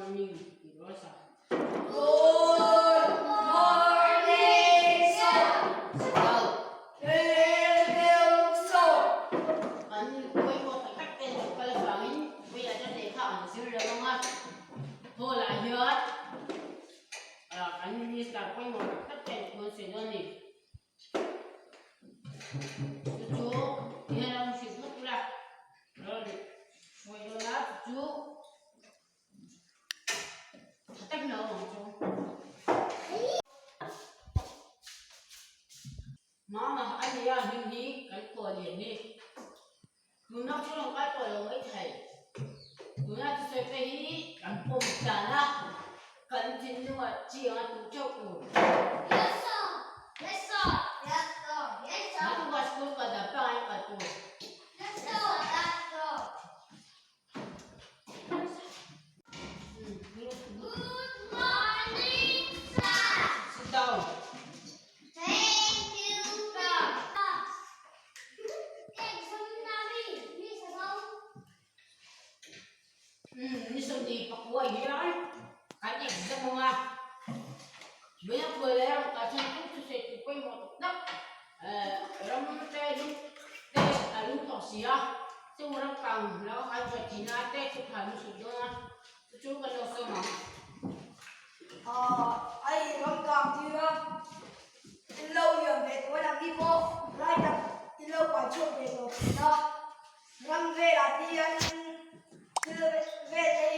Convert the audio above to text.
morning, Rosa. Good morning, sir. Hello, sir. Anh quay một cái cách tên của cái phẳng ấy, bây giờ cho để khảo xíu được không ạ? Thôi là hết. Anh đi start quay một cái cách tên của sẽ cho này. Chú, đi ra một xíu nữa là, rồi quay đồ lá chú. Tách nữa không chú? Mama, anh đi ăn đi cái quả liền đi. Lúc nào chú làm cái quả lòng ấy thầy. Lúc nào chú sẽ phải đi làm bông trà na. Cần chín nhưng mà chỉ là tủ chậu đủ. Yes, sir. Yes, sir. Yes, sir. Yes, sir. Nó cũng vào school và đập cho anh cả tủ. Yes, sir. Yes, sir. Good morning, sir. Sit down. Thank you, sir. Exam namin, Miss Abang. Ini sedih pak buah hilang. Kan exam mga. Banyak boleh kasi itu saya kuy mo nak. Ram teh alun tosia. Semua kang lau aja Cina teh subhanu sudah. Cucu kalau sama. Ai rom cảm thì lâu giờ về tối làm đi cô lại tập đi lâu quả chuột về rồi đó răng về là đi ăn về đây